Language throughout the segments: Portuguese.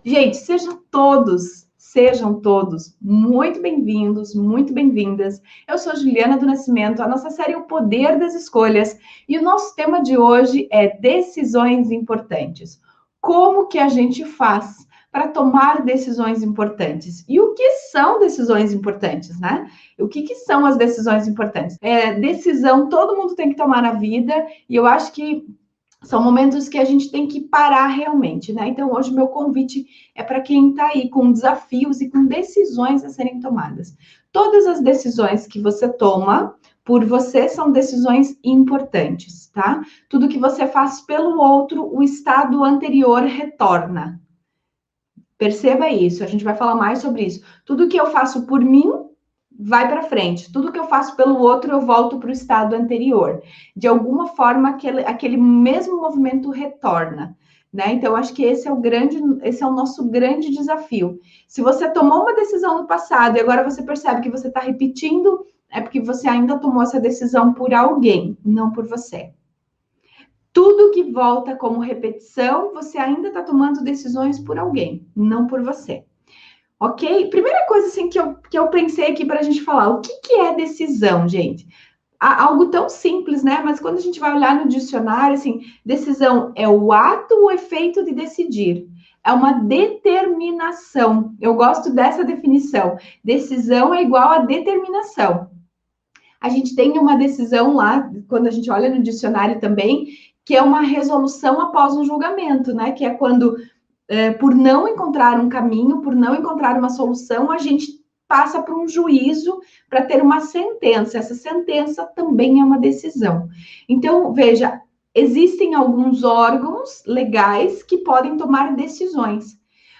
Gente, sejam todos muito bem-vindos, muito bem-vindas. Eu sou Juliana do Nascimento, a nossa série é O Poder das Escolhas e o nosso tema de hoje é decisões importantes. Como que a gente faz para tomar decisões importantes? E o que são decisões importantes, né? O que são as decisões importantes? Decisão todo mundo tem que tomar na vida e eu acho que são momentos que a gente tem que parar realmente, né? Então, hoje, meu convite é para quem está aí com desafios e com decisões a serem tomadas. Todas as decisões que você toma por você são decisões importantes, tá? Tudo que você faz pelo outro, o estado anterior retorna. Perceba isso, a gente vai falar mais sobre isso. Tudo que eu faço por mim vai para frente. Tudo que eu faço pelo outro, eu volto para o estado anterior. De alguma forma, aquele mesmo movimento retorna. Né? Então, acho que esse é o nosso grande desafio. Se você tomou uma decisão no passado e agora você percebe que você está repetindo, é porque você ainda tomou essa decisão por alguém, não por você. Tudo que volta como repetição, você ainda está tomando decisões por alguém, não por você. Ok? Primeira coisa assim, que eu pensei aqui para a gente falar, o que é decisão, gente? Algo tão simples, né? Mas quando a gente vai olhar no dicionário, assim, decisão é o ato ou efeito de decidir. É uma determinação. Eu gosto dessa definição. Decisão é igual a determinação. A gente tem uma decisão lá, quando a gente olha no dicionário também, que é uma resolução após um julgamento, né? Que é quando por não encontrar um caminho, por não encontrar uma solução, a gente passa por um juízo para ter uma sentença. Essa sentença também é uma decisão. Então, veja, existem alguns órgãos legais que podem tomar decisões,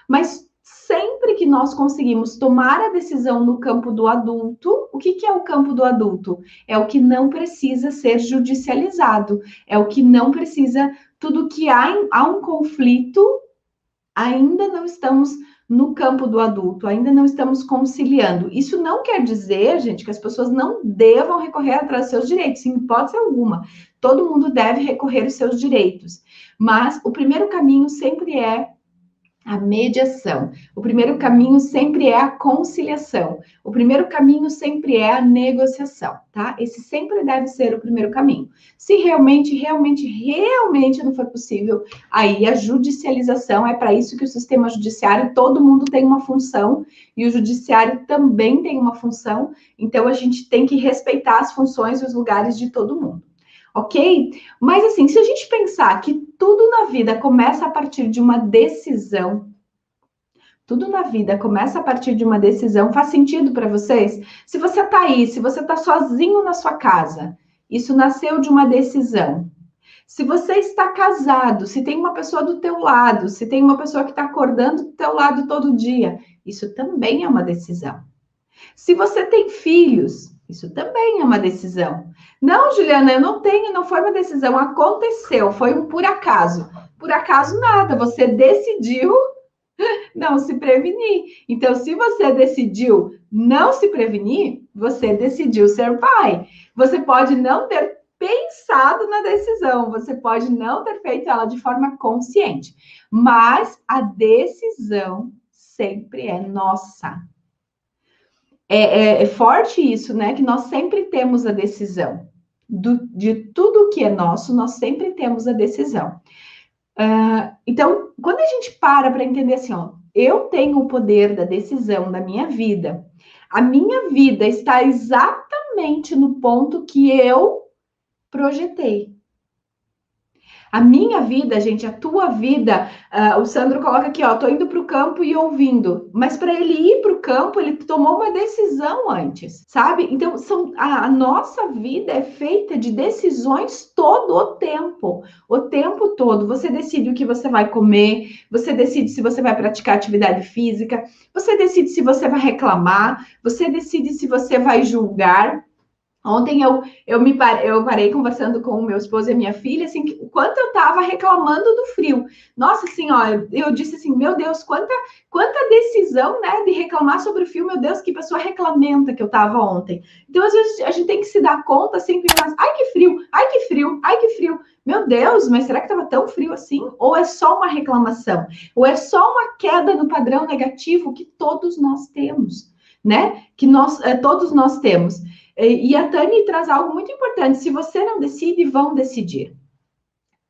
mas sempre que nós conseguimos tomar a decisão no campo do adulto, o que é o campo do adulto? É o que não precisa ser judicializado, é o que não precisa, tudo que há um conflito, ainda não estamos no campo do adulto, ainda não estamos conciliando. Isso não quer dizer, gente, que as pessoas não devam recorrer atrás dos seus direitos, em hipótese alguma. Todo mundo deve recorrer aos seus direitos. Mas o primeiro caminho sempre é a mediação. O primeiro caminho sempre é a conciliação. O primeiro caminho sempre é a negociação, tá? Esse sempre deve ser o primeiro caminho. Se realmente não for possível, aí a judicialização é para isso que o sistema judiciário, todo mundo tem uma função e o judiciário também tem uma função. Então a gente tem que respeitar as funções e os lugares de todo mundo. Ok? Mas assim, se a gente pensar que tudo na vida começa a partir de uma decisão, tudo na vida começa a partir de uma decisão, faz sentido para vocês? Se você tá aí, se você tá sozinho na sua casa, isso nasceu de uma decisão. Se você está casado, se tem uma pessoa do teu lado, se tem uma pessoa que está acordando do teu lado todo dia, isso também é uma decisão. Se você tem filhos, isso também é uma decisão. Não, Juliana, eu não tenho, não foi uma decisão, aconteceu, foi um por acaso. Por acaso nada, você decidiu não se prevenir. Então, se você decidiu não se prevenir, você decidiu ser pai. Você pode não ter pensado na decisão, você pode não ter feito ela de forma consciente, mas a decisão sempre é nossa. É forte isso, né? Que nós sempre temos a decisão. De tudo que é nosso, nós sempre temos a decisão. Então, quando a gente para entender assim, ó, eu tenho o poder da decisão da minha vida, a minha vida está exatamente no ponto que eu projetei. A minha vida, gente, a tua vida, o Sandro coloca aqui, ó, tô indo para o campo e ouvindo. Mas para ele ir para o campo, ele tomou uma decisão antes, sabe? Então, a nossa vida é feita de decisões todo o tempo todo. Você decide o que você vai comer, você decide se você vai praticar atividade física, você decide se você vai reclamar, você decide se você vai julgar. Ontem eu parei conversando com o meu esposo e a minha filha, assim, o quanto eu estava reclamando do frio. Nossa, assim, ó, eu disse assim, meu Deus, quanta decisão, né, de reclamar sobre o frio, meu Deus, que pessoa reclamenta que eu estava ontem. Então, às vezes, a gente tem que se dar conta, assim, ai que frio, ai que frio, ai que frio. Meu Deus, mas será que estava tão frio assim? Ou é só uma reclamação? Ou é só uma queda no padrão negativo que todos nós temos, né? Que todos nós temos. E a Tani traz algo muito importante. Se você não decide, vão decidir.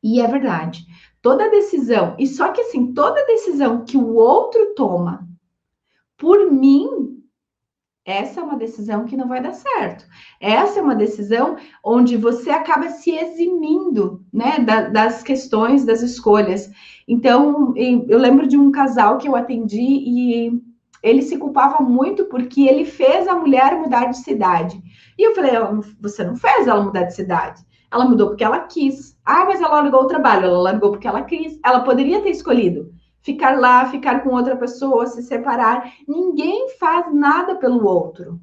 E é verdade. Toda decisão, e só que assim, toda decisão que o outro toma por mim, essa é uma decisão que não vai dar certo. Essa é uma decisão onde você acaba se eximindo, né, das questões, das escolhas. Então, eu lembro de um casal que eu atendi e ele se culpava muito porque ele fez a mulher mudar de cidade. E eu falei, você não fez ela mudar de cidade. Ela mudou porque ela quis. Ah, mas ela largou o trabalho. Ela largou porque ela quis. Ela poderia ter escolhido ficar lá, ficar com outra pessoa, se separar. Ninguém faz nada pelo outro.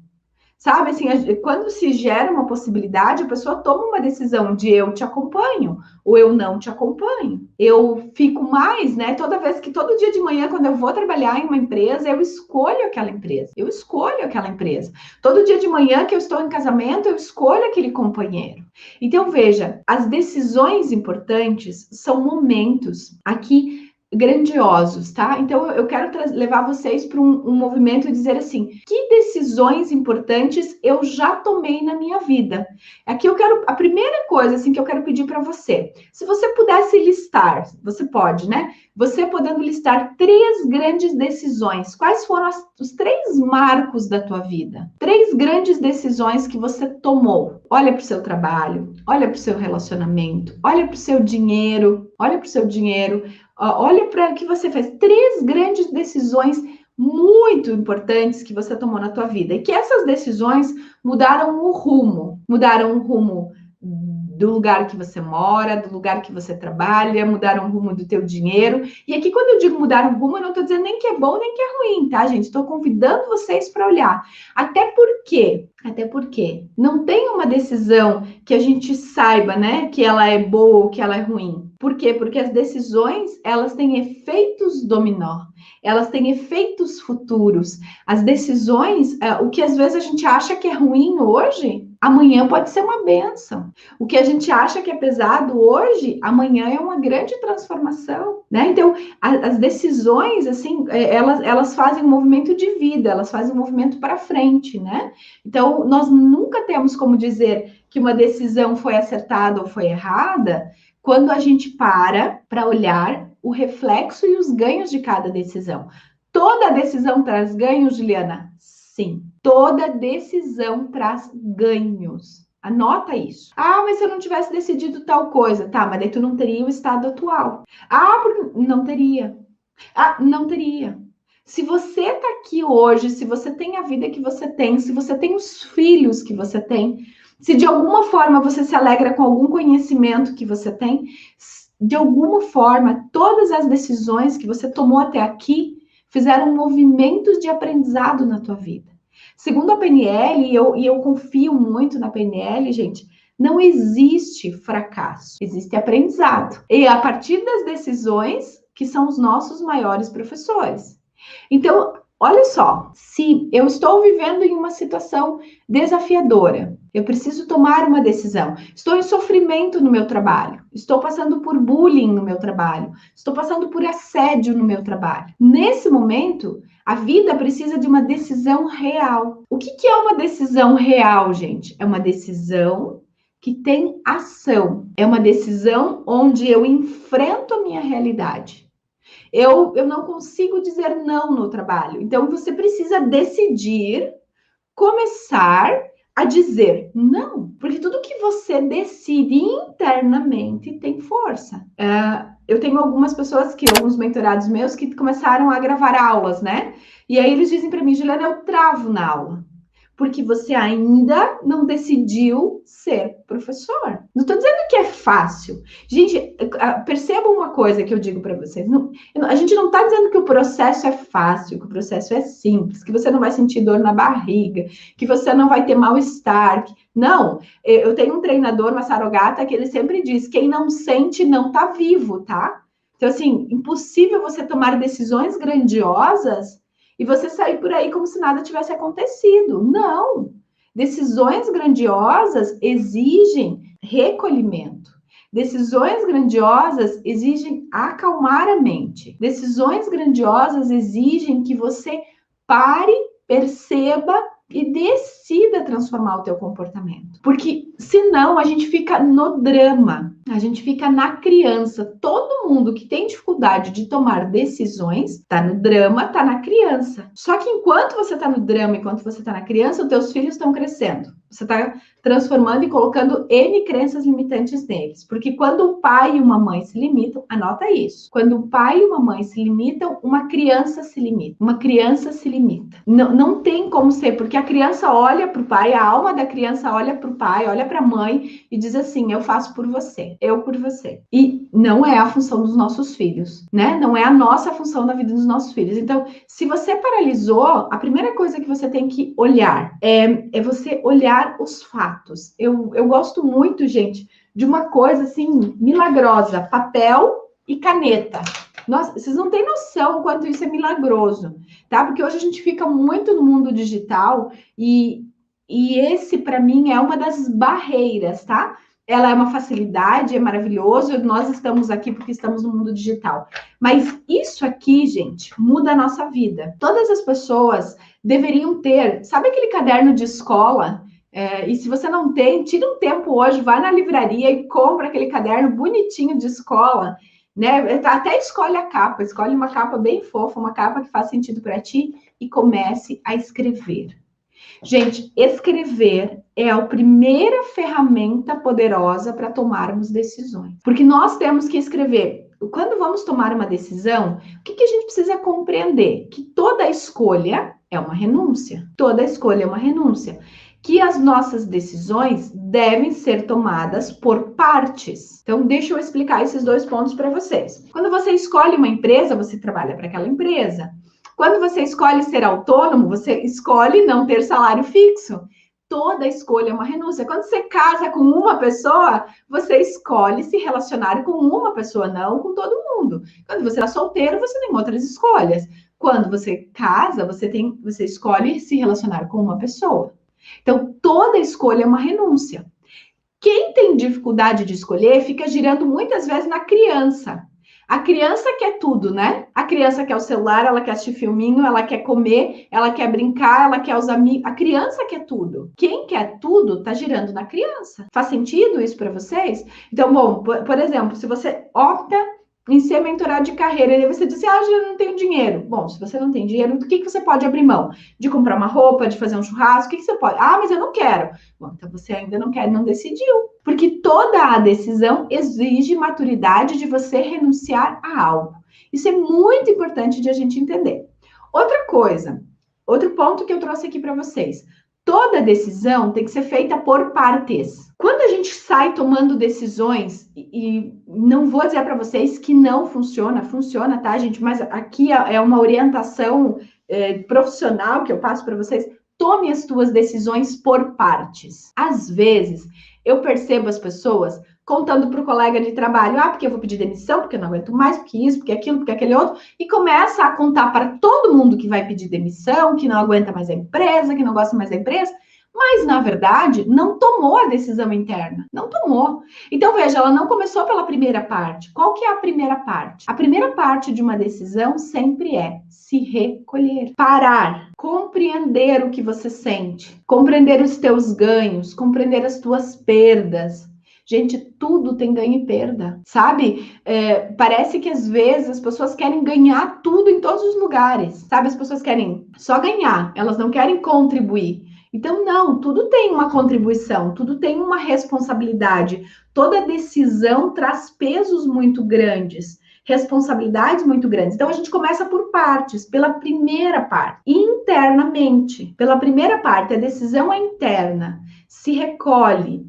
Sabe, assim, quando se gera uma possibilidade, a pessoa toma uma decisão de eu te acompanho ou eu não te acompanho. Eu fico mais, né? Todo dia de manhã, quando eu vou trabalhar em uma empresa, eu escolho aquela empresa. Eu escolho aquela empresa. Todo dia de manhã que eu estou em casamento, eu escolho aquele companheiro. Então, veja, as decisões importantes são momentos aqui grandiosos, tá? Então eu quero levar vocês para um movimento e dizer assim, que decisões importantes eu já tomei na minha vida. Aqui a primeira coisa assim que eu quero pedir para você, se você pudesse listar, você pode, né? Você podendo listar 3 grandes decisões, quais foram os 3 marcos da tua vida? 3 grandes decisões que você tomou. Olha para o seu trabalho, olha para o seu relacionamento, olha para o seu dinheiro, olha para o que você fez. 3 grandes decisões muito importantes que você tomou na tua vida. E que essas decisões mudaram o rumo do lugar que você mora, do lugar que você trabalha, mudaram o rumo do teu dinheiro. E aqui, quando eu digo mudar o rumo, eu não estou dizendo nem que é bom, nem que é ruim, tá, gente? Estou convidando vocês para olhar. Até porque não tem uma decisão que a gente saiba, né, que ela é boa ou que ela é ruim. Por quê? Porque as decisões, elas têm efeitos dominó. Elas têm efeitos futuros. As decisões, o que às vezes a gente acha que é ruim hoje, amanhã pode ser uma bênção. O que a gente acha que é pesado hoje, amanhã é uma grande transformação, né? Então, as decisões, assim, elas fazem um movimento de vida, elas fazem um movimento para frente, né? Então, nós nunca temos como dizer que uma decisão foi acertada ou foi errada quando a gente para olhar o reflexo e os ganhos de cada decisão. Toda decisão traz ganhos, Juliana? Sim. Toda decisão traz ganhos. Anota isso. Ah, mas se eu não tivesse decidido tal coisa, tá, mas daí tu não teria o estado atual. Ah, não teria. Ah, não teria. Se você tá aqui hoje, se você tem a vida que você tem, se você tem os filhos que você tem, se de alguma forma você se alegra com algum conhecimento que você tem, de alguma forma, todas as decisões que você tomou até aqui fizeram movimentos de aprendizado na tua vida. Segundo a PNL, e eu confio muito na PNL, gente, não existe fracasso, existe aprendizado. E a partir das decisões, que são os nossos maiores professores. Então, olha só, se eu estou vivendo em uma situação desafiadora, eu preciso tomar uma decisão. Estou em sofrimento no meu trabalho, estou passando por bullying no meu trabalho, estou passando por assédio no meu trabalho. Nesse momento, a vida precisa de uma decisão real. O que é uma decisão real, gente? É uma decisão que tem ação. É uma decisão onde eu enfrento a minha realidade. Eu não consigo dizer não no trabalho. Então, você precisa decidir, começar a dizer não. Porque tudo que você decide internamente tem força. Eu tenho alguns mentorados meus, que começaram a gravar aulas, né? E aí eles dizem para mim, Juliana, eu travo na aula. Porque você ainda não decidiu ser professor. Não estou dizendo que é fácil. Gente, percebam uma coisa que eu digo para vocês. A gente não está dizendo que o processo é fácil, que o processo é simples, que você não vai sentir dor na barriga, que você não vai ter mal-estar. Não, eu tenho um treinador, Massaro que ele sempre diz, quem não sente não está vivo, tá? Então, assim, impossível você tomar decisões grandiosas e você sair por aí como se nada tivesse acontecido. Não! Decisões grandiosas exigem recolhimento. Decisões grandiosas exigem acalmar a mente. Decisões grandiosas exigem que você pare, perceba e decida transformar o teu comportamento. Porque senão a gente fica no drama, a gente fica na criança. Todo mundo que tem dificuldade de tomar decisões tá no drama, tá na criança. Só que enquanto você tá no drama, enquanto você tá na criança, os teus filhos estão crescendo. Você tá transformando e colocando N crenças limitantes neles. Porque quando o pai e uma mãe se limitam, anota isso. Quando o pai e uma mãe se limitam, uma criança se limita. Uma criança se limita. Não tem como ser, porque a criança olha para o pai, a alma da criança olha para o pai, olha para a mãe e diz assim: eu faço por você, eu por você. E não é a função dos nossos filhos, né? Não é a nossa função na vida dos nossos filhos. Então, se você paralisou, a primeira coisa que você tem que olhar é você olhar os fatos. Eu gosto muito, gente, de uma coisa assim milagrosa: papel e caneta. Nossa, vocês não têm noção o quanto isso é milagroso, tá? Porque hoje a gente fica muito no mundo digital e esse, para mim, é uma das barreiras, tá? Ela é uma facilidade, é maravilhoso, nós estamos aqui porque estamos no mundo digital. Mas isso aqui, gente, muda a nossa vida. Todas as pessoas deveriam ter, sabe aquele caderno de escola? E se você não tem, tira um tempo hoje, vai na livraria e compra aquele caderno bonitinho de escola, né? Até escolhe a capa, escolhe uma capa bem fofa, uma capa que faz sentido para ti e comece a escrever. Gente, escrever é a primeira ferramenta poderosa para tomarmos decisões. Porque nós temos que escrever. Quando vamos tomar uma decisão, o que a gente precisa compreender? Que toda escolha é uma renúncia. Toda escolha é uma renúncia. Que as nossas decisões devem ser tomadas por partes. Então, deixa eu explicar esses dois pontos para vocês. Quando você escolhe uma empresa, você trabalha para aquela empresa. Quando você escolhe ser autônomo, você escolhe não ter salário fixo. Toda escolha é uma renúncia. Quando você casa com uma pessoa, você escolhe se relacionar com uma pessoa, não com todo mundo. Quando você é solteiro, você tem outras escolhas. Quando você casa, você escolhe se relacionar com uma pessoa. Então, toda escolha é uma renúncia. Quem tem dificuldade de escolher fica girando muitas vezes na criança. A criança quer tudo, né? A criança quer o celular, ela quer assistir filminho, ela quer comer, ela quer brincar, ela quer os amigos. A criança quer tudo. Quem quer tudo tá girando na criança. Faz sentido isso para vocês? Então, bom, por exemplo, se você opta em ser mentorado de carreira, e aí você diz, eu não tenho dinheiro. Bom, se você não tem dinheiro, do que você pode abrir mão? De comprar uma roupa, de fazer um churrasco, o que você pode? Mas eu não quero. Bom, então você ainda não quer, não decidiu. Porque toda a decisão exige maturidade de você renunciar a algo. Isso é muito importante de a gente entender. Outra coisa, outro ponto que eu trouxe aqui para vocês. Toda decisão tem que ser feita por partes. Quando a gente sai tomando decisões, e não vou dizer para vocês que não funciona, funciona, tá, gente? Mas aqui é uma orientação profissional que eu passo para vocês. Tome as tuas decisões por partes. Às vezes, eu percebo as pessoas contando para o colega de trabalho, porque eu vou pedir demissão, porque eu não aguento mais, porque isso, porque aquilo, porque aquele outro, e começa a contar para todo mundo que vai pedir demissão, que não aguenta mais a empresa, que não gosta mais da empresa, mas, na verdade, não tomou a decisão interna. Não tomou. Então, veja, ela não começou pela primeira parte. Qual que é a primeira parte? A primeira parte de uma decisão sempre é se recolher, parar, compreender o que você sente, compreender os teus ganhos, compreender as tuas perdas. Gente, tudo tem ganho e perda, sabe? Parece que às vezes as pessoas querem ganhar tudo em todos os lugares, sabe? As pessoas querem só ganhar, elas não querem contribuir. Então, não, tudo tem uma contribuição, tudo tem uma responsabilidade. Toda decisão traz pesos muito grandes, responsabilidades muito grandes. Então, a gente começa por partes, pela primeira parte, internamente. Pela primeira parte, a decisão é interna. Se recolhe,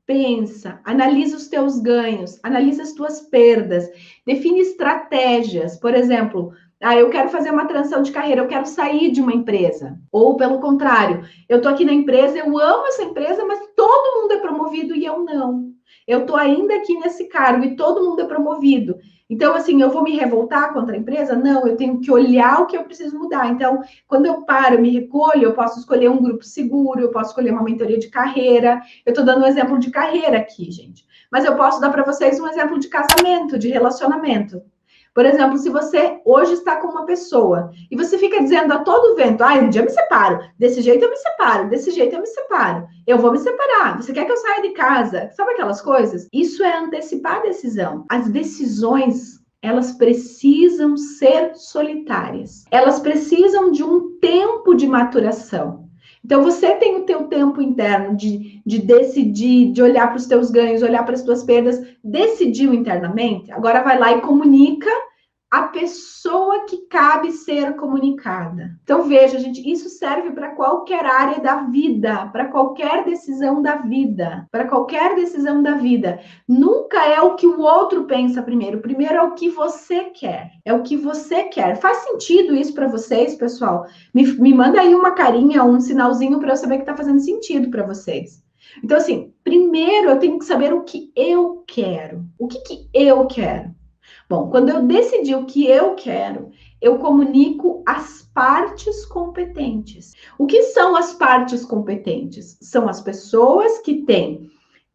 pensa, analisa os teus ganhos, analisa as tuas perdas, define estratégias. Por exemplo, eu quero fazer uma transição de carreira, eu quero sair de uma empresa. Ou, pelo contrário, eu tô aqui na empresa, eu amo essa empresa, mas todo mundo é promovido e eu não. Eu tô ainda aqui nesse cargo e todo mundo é promovido. Então, assim, eu vou me revoltar contra a empresa? Não, eu tenho que olhar o que eu preciso mudar. Então, quando eu paro, me recolho, eu posso escolher um grupo seguro, eu posso escolher uma mentoria de carreira. Eu estou dando um exemplo de carreira aqui, gente. Mas eu posso dar para vocês um exemplo de casamento, de relacionamento. Por exemplo, se você hoje está com uma pessoa e você fica dizendo a todo vento, um dia eu me separo, desse jeito eu me separo, desse jeito eu me separo, eu vou me separar, você quer que eu saia de casa? Sabe aquelas coisas? Isso é antecipar a decisão. As decisões, elas precisam ser solitárias. Elas precisam de um tempo de maturação. Então, você tem o teu tempo interno de decidir, de olhar para os teus ganhos, olhar para as tuas perdas, decidiu internamente, agora vai lá e comunica a pessoa que cabe ser comunicada. Então, veja, gente, isso serve para qualquer área da vida, para qualquer decisão da vida, para qualquer decisão da vida. Nunca é o que o outro pensa primeiro, primeiro é o que você quer, é o que você quer. Faz sentido isso para vocês, pessoal? Me manda aí uma carinha, um sinalzinho para eu saber que está fazendo sentido para vocês. Então, assim, primeiro eu tenho que saber o que eu quero. O que eu quero? Bom, quando eu decidi o que eu quero, eu comunico as partes competentes. O que são as partes competentes? São as pessoas que têm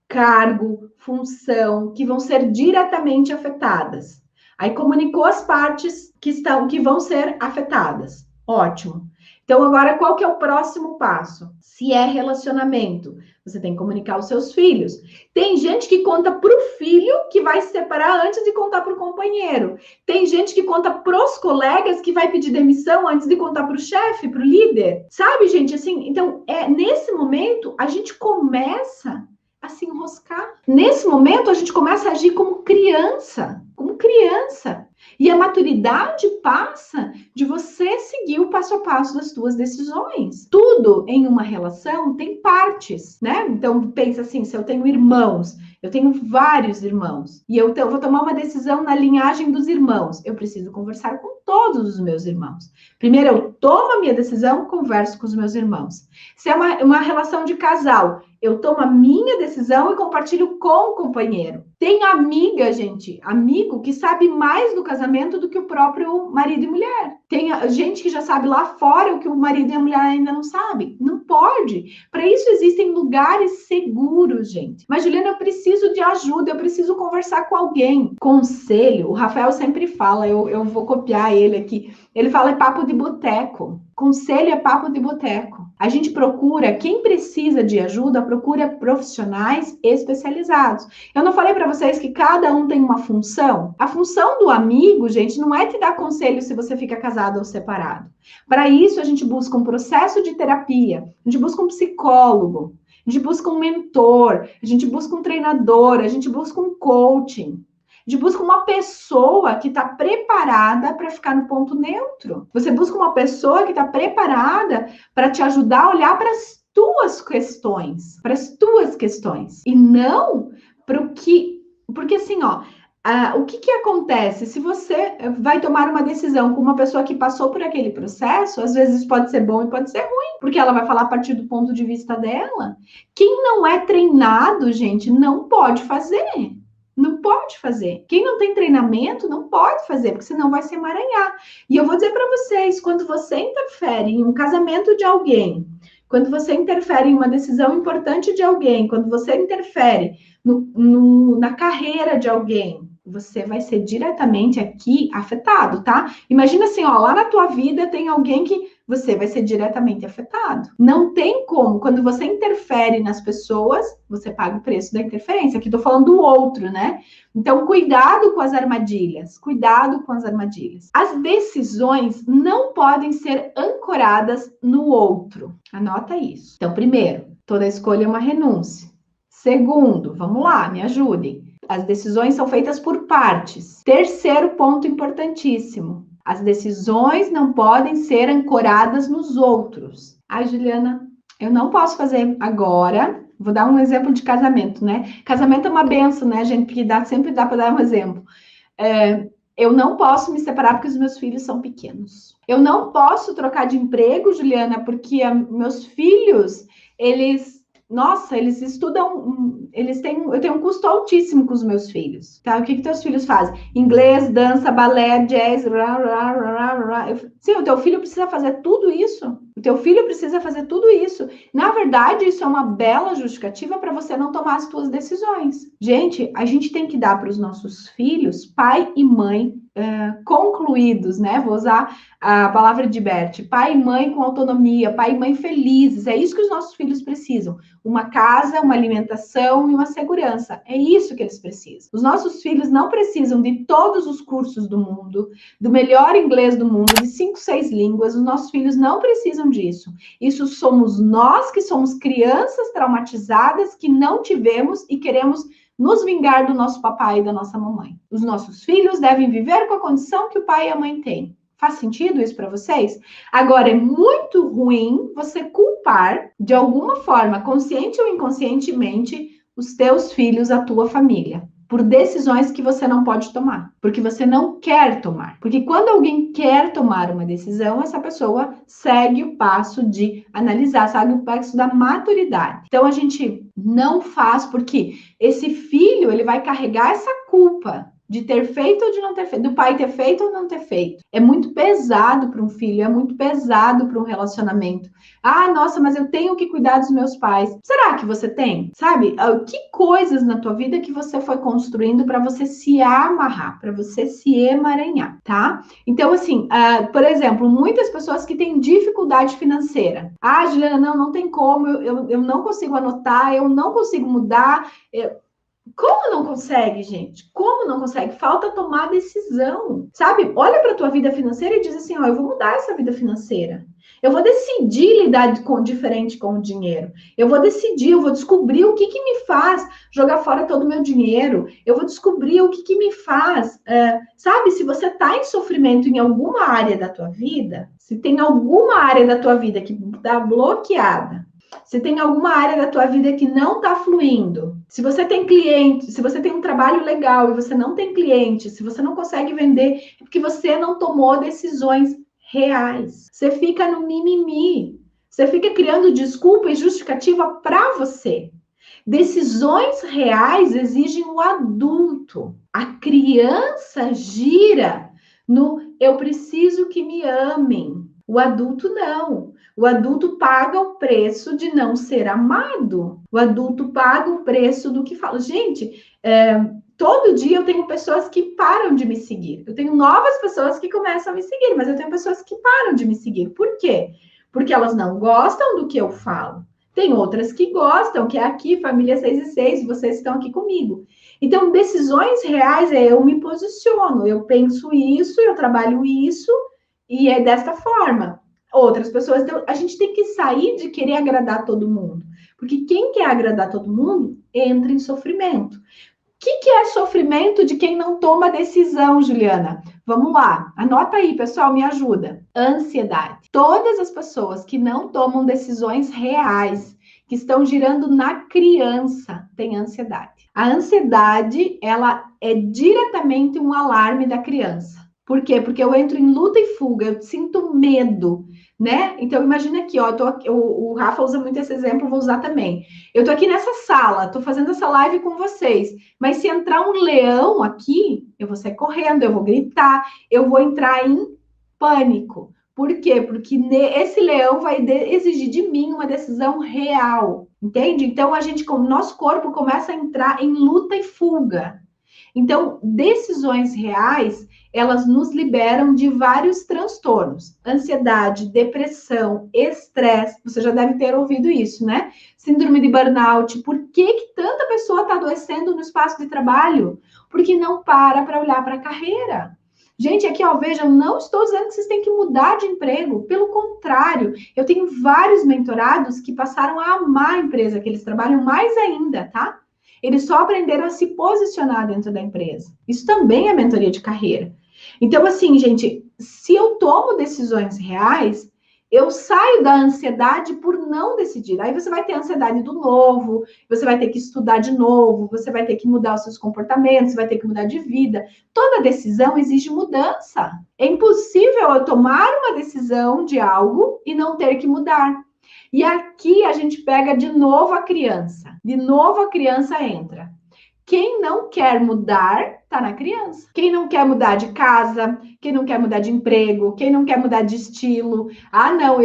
cargo, função, que vão ser diretamente afetadas. Aí comunicou as partes que vão ser afetadas. Ótimo. Então, agora, qual que é o próximo passo? Se é relacionamento, você tem que comunicar aos seus filhos. Tem gente que conta para o filho que vai se separar antes de contar para o companheiro. Tem gente que conta para os colegas que vai pedir demissão antes de contar para o chefe, para o líder. Sabe, gente, assim, então, nesse momento, a gente começa a se enroscar. Nesse momento, a gente começa a agir como criança. Como criança. E a maturidade passa de você seguir o passo a passo das suas decisões. Tudo em uma relação tem partes, né? Então, pensa assim, se eu tenho irmãos, eu tenho vários irmãos, e eu vou tomar uma decisão na linhagem dos irmãos, eu preciso conversar com todos os meus irmãos. Primeiro, eu tomo a minha decisão, converso com os meus irmãos. Se é uma relação de casal, eu tomo a minha decisão e compartilho com o companheiro. Tem amiga, gente, amigo que sabe mais do casamento do que o próprio marido e mulher. Tem gente que já sabe lá fora o que o marido e a mulher ainda não sabem. Não pode. Para isso existem lugares seguros, gente. Mas, Juliana, eu preciso de ajuda, eu preciso conversar com alguém. Conselho, o Rafael sempre fala, eu vou copiar ele aqui. Ele fala é papo de boteco. Conselho é papo de boteco. A gente procura, quem precisa de ajuda, procura profissionais especializados. Eu não falei para vocês que cada um tem uma função? A função do amigo, gente, não é te dar conselho se você fica casado ou separado. Para isso, a gente busca um processo de terapia, a gente busca um psicólogo, a gente busca um mentor, a gente busca um treinador, a gente busca um coaching. A gente busca uma pessoa que está preparada para ficar no ponto neutro. Você busca uma pessoa que está preparada para te ajudar a olhar para as tuas questões, e não para o que... Porque assim, o que acontece? Se você vai tomar uma decisão com uma pessoa que passou por aquele processo, às vezes pode ser bom e pode ser ruim, porque ela vai falar a partir do ponto de vista dela. Quem não é treinado, gente, não pode fazer. Não pode fazer. Quem não tem treinamento não pode fazer, porque senão vai se emaranhar. E eu vou dizer para vocês, quando você interfere em um casamento de alguém, quando você interfere em uma decisão importante de alguém, quando você interfere na carreira de alguém, você vai ser diretamente aqui afetado, tá? Imagina assim, lá na tua vida tem alguém que você vai ser diretamente afetado. Não tem como. Quando você interfere nas pessoas, você paga o preço da interferência. Aqui tô falando do outro, né? Então, cuidado com as armadilhas. Cuidado com as armadilhas. As decisões não podem ser ancoradas no outro. Anota isso. Então, primeiro, toda escolha é uma renúncia. Segundo, vamos lá, me ajudem. As decisões são feitas por partes. Terceiro ponto importantíssimo. As decisões não podem ser ancoradas nos outros. Juliana, eu não posso fazer agora. Vou dar um exemplo de casamento, né? Casamento é uma benção, né, gente? Porque sempre dá para dar um exemplo. Eu não posso me separar porque os meus filhos são pequenos. Eu não posso trocar de emprego, Juliana, porque meus filhos, eles nossa, eles estudam, eu tenho um custo altíssimo com os meus filhos, tá? O que teus filhos fazem? Inglês, dança, balé, jazz, sim, o teu filho precisa fazer tudo isso. O teu filho precisa fazer tudo isso. Na verdade, isso é uma bela justificativa para você não tomar as tuas decisões. Gente, a gente tem que dar para os nossos filhos, pai e mãe, concluídos, né? Vou usar a palavra de Bert, pai e mãe com autonomia, pai e mãe felizes. É isso que os nossos filhos precisam. Uma casa, uma alimentação e uma segurança. É isso que eles precisam. Os nossos filhos não precisam de todos os cursos do mundo, do melhor inglês do mundo, de 5, 6 línguas. Os nossos filhos não precisam disso. Isso somos nós que somos crianças traumatizadas que não tivemos e queremos nos vingar do nosso papai e da nossa mamãe. Os nossos filhos devem viver com a condição que o pai e a mãe têm. Faz sentido isso para vocês? Agora, é muito ruim você culpar, de alguma forma, consciente ou inconscientemente, os teus filhos, a tua família, por decisões que você não pode tomar, porque você não quer tomar. Porque quando alguém quer tomar uma decisão, essa pessoa segue o passo de analisar, segue o passo da maturidade. Então, a gente não faz porque esse filho, ele vai carregar essa culpa de ter feito ou de não ter feito, do pai ter feito ou não ter feito. É muito pesado para um filho, é muito pesado para um relacionamento. Ah, nossa, mas eu tenho que cuidar dos meus pais. Será que você tem? Sabe? Que coisas na tua vida que você foi construindo para você se amarrar, para você se emaranhar, tá? Então, assim, por exemplo, muitas pessoas que têm dificuldade financeira. Ah, Juliana, não tem como, eu não consigo anotar, eu não consigo mudar. Como não consegue, gente? Como não consegue? Falta tomar decisão, sabe? Olha para a tua vida financeira e diz assim, ó, eu vou mudar essa vida financeira. Eu vou decidir lidar diferente com o dinheiro. Eu vou decidir, eu vou descobrir o que me faz jogar fora todo o meu dinheiro. Eu vou descobrir o que me faz, sabe? Se você está em sofrimento em alguma área da tua vida, se tem alguma área da tua vida que está bloqueada, se tem alguma área da tua vida que não está fluindo, se você tem cliente, se você tem um trabalho legal e você não tem cliente, se você não consegue vender, é porque você não tomou decisões reais. Você fica no mimimi. Você fica criando desculpa e justificativa para você. Decisões reais exigem o adulto. A criança gira no eu preciso que me amem. O adulto não. O adulto paga o preço de não ser amado. O adulto paga o preço do que fala. Gente, todo dia eu tenho pessoas que param de me seguir. Eu tenho novas pessoas que começam a me seguir, mas eu tenho pessoas que param de me seguir. Por quê? Porque elas não gostam do que eu falo. Tem outras que gostam, que é aqui, família 6 e 6, vocês estão aqui comigo. Então, decisões reais eu me posiciono, eu penso isso, eu trabalho isso, e é desta forma. Outras pessoas, então, a gente tem que sair de querer agradar todo mundo. Porque quem quer agradar todo mundo entra em sofrimento. O que é sofrimento de quem não toma decisão, Juliana? Vamos lá, anota aí, pessoal, me ajuda. Ansiedade. Todas as pessoas que não tomam decisões reais, que estão girando na criança, têm ansiedade. A ansiedade, ela é diretamente um alarme da criança. Por quê? Porque eu entro em luta e fuga, eu sinto medo, né? Então, imagina aqui, ó, o Rafa usa muito esse exemplo, vou usar também. Eu tô aqui nessa sala, tô fazendo essa live com vocês, mas se entrar um leão aqui, eu vou sair correndo, eu vou gritar, eu vou entrar em pânico. Por quê? Porque esse leão vai exigir de mim uma decisão real, entende? Então, nosso corpo começa a entrar em luta e fuga. Então, decisões reais, elas nos liberam de vários transtornos. Ansiedade, depressão, estresse. Você já deve ter ouvido isso, né? Síndrome de burnout. Por que tanta pessoa está adoecendo no espaço de trabalho? Porque não para olhar para a carreira. Gente, aqui, ó, vejam, não estou dizendo que vocês têm que mudar de emprego. Pelo contrário, eu tenho vários mentorados que passaram a amar a empresa que eles trabalham mais ainda, tá? Eles só aprenderam a se posicionar dentro da empresa. Isso também é mentoria de carreira. Então, assim, gente, se eu tomo decisões reais, eu saio da ansiedade por não decidir. Aí você vai ter ansiedade do novo, você vai ter que estudar de novo, você vai ter que mudar os seus comportamentos, você vai ter que mudar de vida. Toda decisão exige mudança. É impossível eu tomar uma decisão de algo e não ter que mudar. E aqui a gente pega de novo a criança. De novo a criança entra. Quem não quer mudar, tá na criança. Quem não quer mudar de casa, quem não quer mudar de emprego, quem não quer mudar de estilo. Ah, não,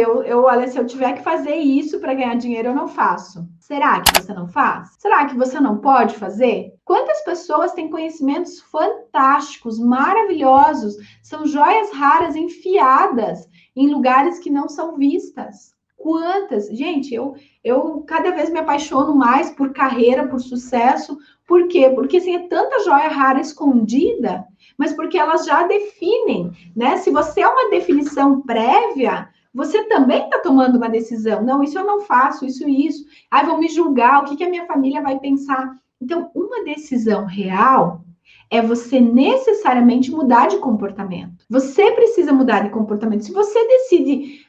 olha, se eu tiver que fazer isso para ganhar dinheiro, eu não faço. Será que você não faz? Será que você não pode fazer? Quantas pessoas têm conhecimentos fantásticos, maravilhosos, são joias raras enfiadas em lugares que não são vistas? Quantas? Gente, eu cada vez me apaixono mais por carreira, por sucesso. Por quê? Porque assim, é tanta joia rara escondida, mas porque elas já definem, né? Se você é uma definição prévia, você também está tomando uma decisão. Não, isso eu não faço, isso e isso. Ai, vão me julgar, o que a minha família vai pensar? Então, uma decisão real é você necessariamente mudar de comportamento. Você precisa mudar de comportamento. Se você decide,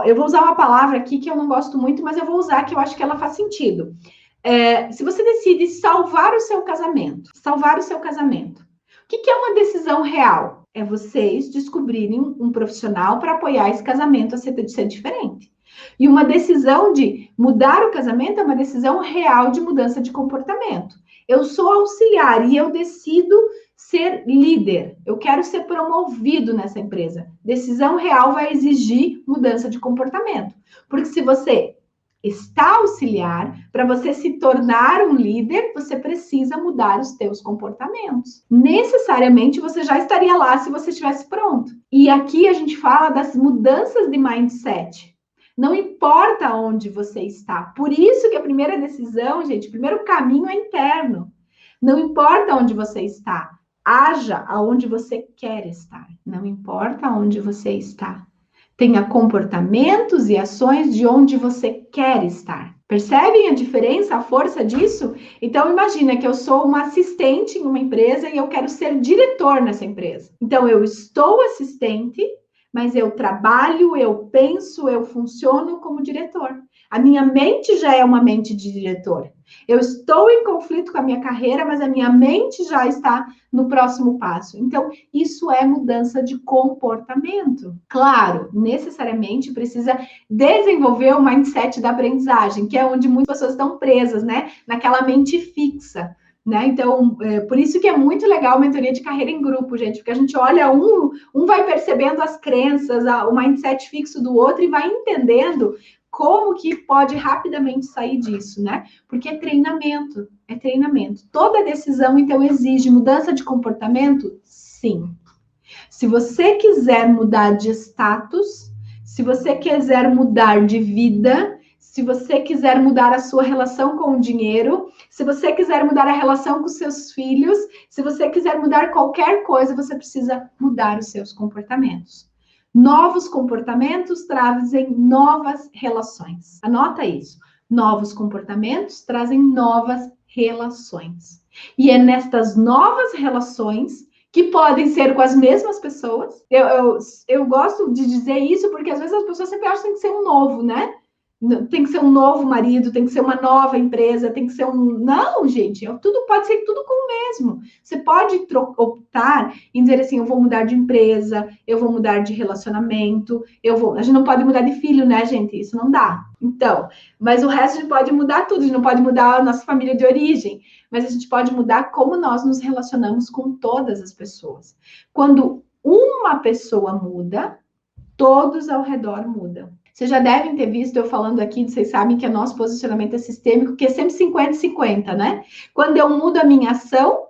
eu vou usar uma palavra aqui que eu não gosto muito, mas eu vou usar que eu acho que ela faz sentido. Se você decide salvar o seu casamento, o que é uma decisão real? É vocês descobrirem um profissional para apoiar esse casamento a ser diferente. E uma decisão de mudar o casamento é uma decisão real de mudança de comportamento. Eu sou auxiliar e eu decido ser líder. Eu quero ser promovido nessa empresa. Decisão real vai exigir mudança de comportamento. Porque se você está auxiliar, para você se tornar um líder, você precisa mudar os teus comportamentos. Necessariamente você já estaria lá se você estivesse pronto. E aqui a gente fala das mudanças de mindset. Não importa onde você está. Por isso que a primeira decisão, gente, o primeiro caminho é interno. Não importa onde você está. Haja aonde você quer estar. Não importa onde você está. Tenha comportamentos e ações de onde você quer estar. Percebem a diferença, a força disso? Então, imagina que eu sou uma assistente em uma empresa e eu quero ser diretor nessa empresa. Então, eu estou assistente, mas eu trabalho, eu penso, eu funciono como diretor. A minha mente já é uma mente de diretor. Eu estou em conflito com a minha carreira, mas a minha mente já está no próximo passo. Então, isso é mudança de comportamento. Claro, necessariamente precisa desenvolver o mindset da aprendizagem, que é onde muitas pessoas estão presas, né? Naquela mente fixa. Né? Então, por isso que é muito legal a mentoria de carreira em grupo, gente, porque a gente olha um vai percebendo as crenças, o mindset fixo do outro e vai entendendo como que pode rapidamente sair disso, né? Porque é treinamento, é treinamento. Toda decisão, então, exige mudança de comportamento? Sim. Se você quiser mudar de status, se você quiser mudar de vida, se você quiser mudar a sua relação com o dinheiro, se você quiser mudar a relação com seus filhos, se você quiser mudar qualquer coisa, você precisa mudar os seus comportamentos. Novos comportamentos trazem novas relações. Anota isso. Novos comportamentos trazem novas relações. E é nestas novas relações que podem ser com as mesmas pessoas. Eu gosto de dizer isso porque às vezes as pessoas sempre acham que tem que ser um novo, né? Tem que ser um novo marido, tem que ser uma nova empresa, tem que ser um... Não, gente, tudo pode ser tudo com o mesmo. Você pode optar em dizer assim, eu vou mudar de empresa, eu vou mudar de relacionamento, A gente não pode mudar de filho, né, gente? Isso não dá. Então, mas o resto a gente pode mudar tudo, a gente não pode mudar a nossa família de origem, mas a gente pode mudar como nós nos relacionamos com todas as pessoas. Quando uma pessoa muda, todos ao redor mudam. Vocês já devem ter visto eu falando aqui, vocês sabem que o nosso posicionamento é sistêmico, que é sempre 50-50, né? Quando eu mudo a minha ação,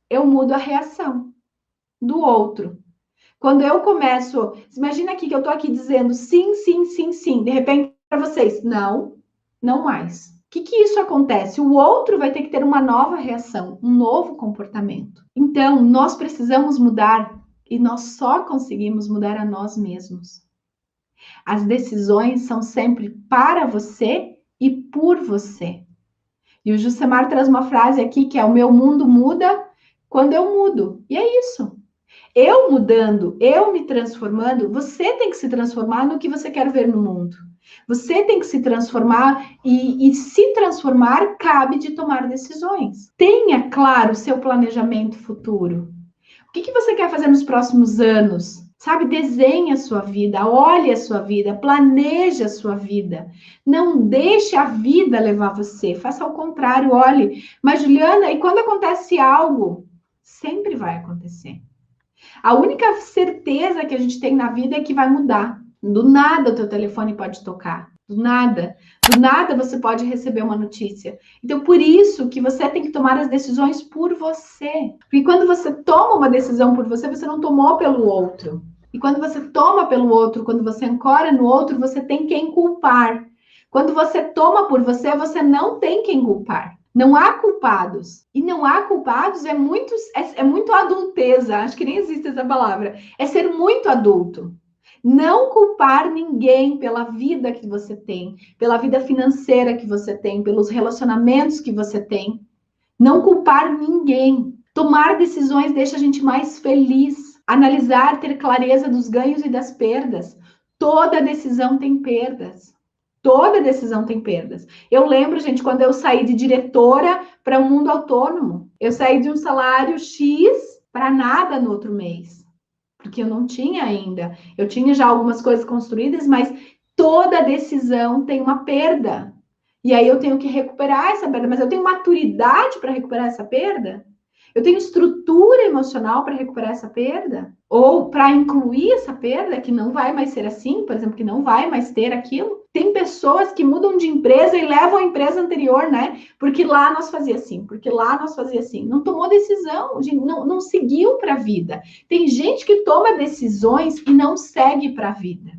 eu mudo a reação do outro. Quando eu começo, imagina aqui que eu tô aqui dizendo sim, sim, sim, sim, de repente para vocês, não, não mais. O que isso acontece? O outro vai ter que ter uma nova reação, um novo comportamento. Então, nós precisamos mudar e nós só conseguimos mudar a nós mesmos. As decisões são sempre para você e por você. E o Jusemar traz uma frase aqui que é: o meu mundo muda quando eu mudo. E é isso. Eu mudando, eu me transformando, você tem que se transformar no que você quer ver no mundo. Você tem que se transformar e se transformar cabe de tomar decisões. Tenha claro o seu planejamento futuro. O que você quer fazer nos próximos anos? Sabe, desenhe a sua vida, olhe a sua vida, planeje a sua vida. Não deixe a vida levar você, faça ao contrário, olhe. Mas, Juliana, e quando acontece algo? Sempre vai acontecer. A única certeza que a gente tem na vida é que vai mudar. Do nada o teu telefone pode tocar. Do nada. Do nada você pode receber uma notícia. Então, por isso que você tem que tomar as decisões por você. Porque quando você toma uma decisão por você, você não tomou pelo outro. E quando você toma pelo outro, quando você ancora no outro, você tem quem culpar. Quando você toma por você, você não tem quem culpar. Não há culpados. E não há culpados é muito adulteza. Acho que nem existe essa palavra. É ser muito adulto. Não culpar ninguém pela vida que você tem, pela vida financeira que você tem, pelos relacionamentos que você tem. Não culpar ninguém. Tomar decisões deixa a gente mais feliz. Analisar, ter clareza dos ganhos e das perdas. Toda decisão tem perdas. Toda decisão tem perdas. Eu lembro, gente, quando eu saí de diretora para o mundo autônomo. Eu saí de um salário X para nada no outro mês. Porque eu não tinha ainda. Eu tinha já algumas coisas construídas, mas toda decisão tem uma perda. E aí eu tenho que recuperar essa perda. Mas eu tenho maturidade para recuperar essa perda? Eu tenho estrutura emocional para recuperar essa perda? Ou para incluir essa perda, que não vai mais ser assim, por exemplo, que não vai mais ter aquilo? Tem pessoas que mudam de empresa e levam a empresa anterior, né? Porque lá nós fazia assim, porque lá nós fazia assim. Não tomou decisão, não seguiu para a vida. Tem gente que toma decisões e não segue para a vida.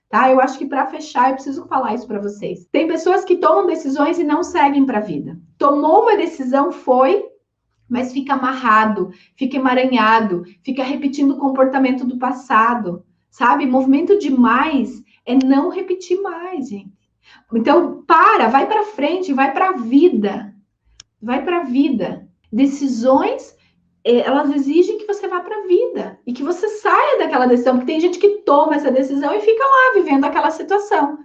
Tá? Eu acho que para fechar, eu preciso falar isso para vocês. Tem pessoas que tomam decisões e não seguem para a vida. Tomou uma decisão, foi, mas fica amarrado, fica emaranhado, fica repetindo o comportamento do passado, sabe? Movimento demais é não repetir mais, gente. Então, vai para frente, vai para a vida. Vai para a vida. Decisões, elas exigem que você vá para a vida e que você saia daquela decisão, porque tem gente que toma essa decisão e fica lá vivendo aquela situação.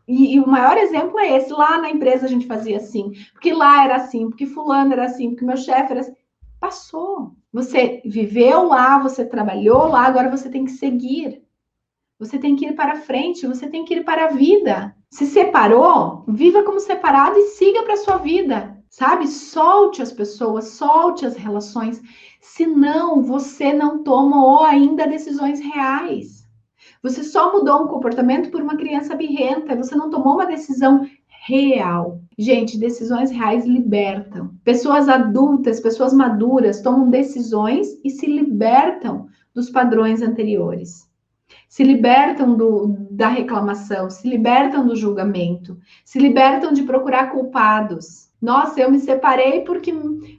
E o maior exemplo é esse. Lá na empresa a gente fazia assim, porque lá era assim, porque fulano era assim, porque meu chefe era assim. Passou. Você viveu lá, você trabalhou lá, agora você tem que seguir. Você tem que ir para frente, você tem que ir para a vida. Se separou, viva como separado e siga para a sua vida, sabe? Solte as pessoas, solte as relações, senão você não toma ainda decisões reais. Você só mudou um comportamento por uma criança birrenta, você não tomou uma decisão real. Gente, decisões reais libertam. Pessoas adultas, pessoas maduras tomam decisões e se libertam dos padrões anteriores. Se libertam da reclamação, se libertam do julgamento, se libertam de procurar culpados. Nossa, eu me separei porque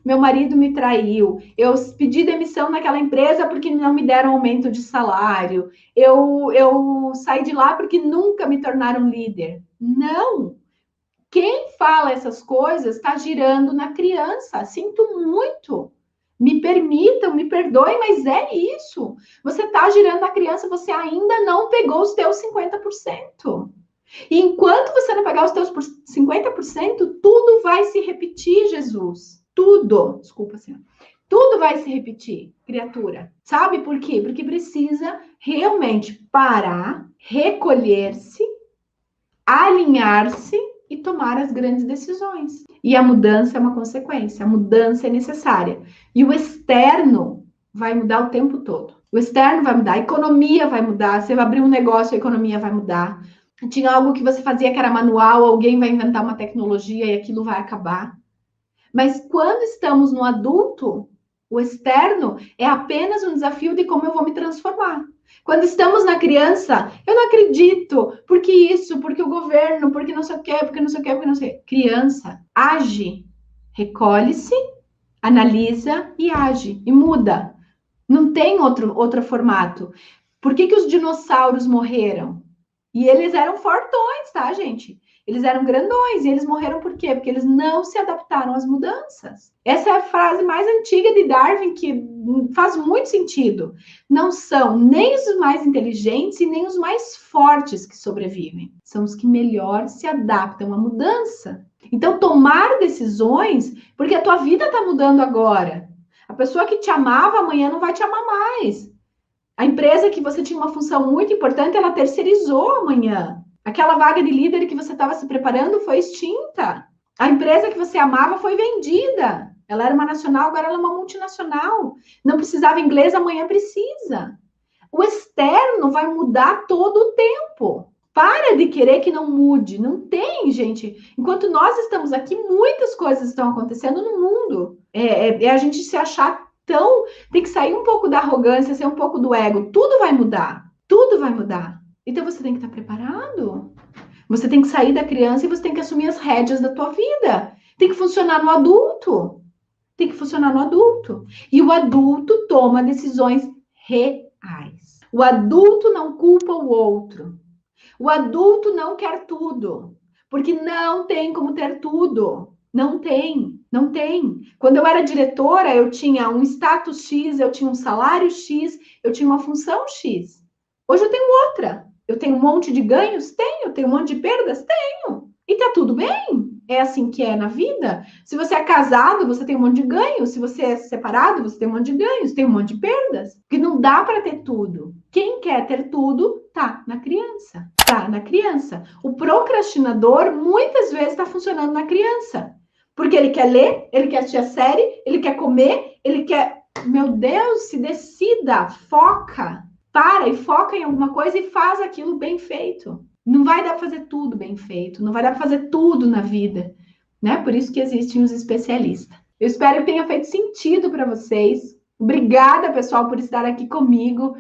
meu marido me traiu. Eu pedi demissão naquela empresa porque não me deram aumento de salário. Eu saí de lá porque nunca me tornaram líder. Não! Quem fala essas coisas está girando na criança. Sinto muito. Me permitam, me perdoem, mas é isso. Você está girando na criança, você ainda não pegou os teus 50%. E enquanto você não pegar os teus 50%, tudo vai se repetir, Jesus. Tudo. Desculpa, Senhor. Tudo vai se repetir, criatura. Sabe por quê? Porque precisa realmente parar, recolher-se, alinhar-se e tomar as grandes decisões. E a mudança é uma consequência, a mudança é necessária. E o externo vai mudar o tempo todo. O externo vai mudar, a economia vai mudar, você vai abrir um negócio, a economia vai mudar. Tinha algo que você fazia que era manual, alguém vai inventar uma tecnologia e aquilo vai acabar. Mas quando estamos no adulto, o externo é apenas um desafio de como eu vou me transformar. Quando estamos na criança, eu não acredito, porque isso, porque o governo, porque não sei o quê, porque não sei o quê, porque não sei o quê. Criança, age, recolhe-se, analisa e age, e muda. Não tem outro formato. Por que os dinossauros morreram? E eles eram fortões, tá, gente? Eles eram grandões e eles morreram por quê? Porque eles não se adaptaram às mudanças. Essa é a frase mais antiga de Darwin, que faz muito sentido. Não são nem os mais inteligentes e nem os mais fortes que sobrevivem. São os que melhor se adaptam à mudança. Então, tomar decisões, porque a tua vida está mudando agora. A pessoa que te amava amanhã não vai te amar mais. A empresa que você tinha uma função muito importante, ela terceirizou amanhã. Aquela vaga de líder que você estava se preparando foi extinta. A empresa que você amava foi vendida. Ela era uma nacional, agora ela é uma multinacional. Não precisava inglês, amanhã precisa. O externo vai mudar todo o tempo. Para de querer que não mude. Não tem, gente. Enquanto nós estamos aqui, muitas coisas estão acontecendo no mundo. É a gente se achar tão. Tem que sair um pouco da arrogância, ser um pouco do ego. Tudo vai mudar. Tudo vai mudar. Então você tem que estar preparado. Você tem que sair da criança e você tem que assumir as rédeas da tua vida. Tem que funcionar no adulto. Tem que funcionar no adulto. E o adulto toma decisões reais. O adulto não culpa o outro. O adulto não quer tudo, porque não tem como ter tudo. Não tem, não tem. Quando eu era diretora, eu tinha um status X, eu tinha um salário X, eu tinha uma função X. Hoje eu tenho outra. Eu tenho um monte de ganhos? Tenho. Eu tenho um monte de perdas? Tenho. E tá tudo bem. É assim que é na vida. Se você é casado, você tem um monte de ganhos. Se você é separado, você tem um monte de ganhos, tem um monte de perdas. Porque não dá para ter tudo. Quem quer ter tudo, tá na criança. Tá na criança. O procrastinador muitas vezes está funcionando na criança. Porque ele quer ler, ele quer assistir a série, ele quer comer, ele quer. Meu Deus, se decida, foca. Para e foca em alguma coisa e faz aquilo bem feito. Não vai dar para fazer tudo bem feito, não vai dar para fazer tudo na vida, né? Por isso que existem os especialistas. Eu espero que tenha feito sentido para vocês. Obrigada, pessoal, por estar aqui comigo,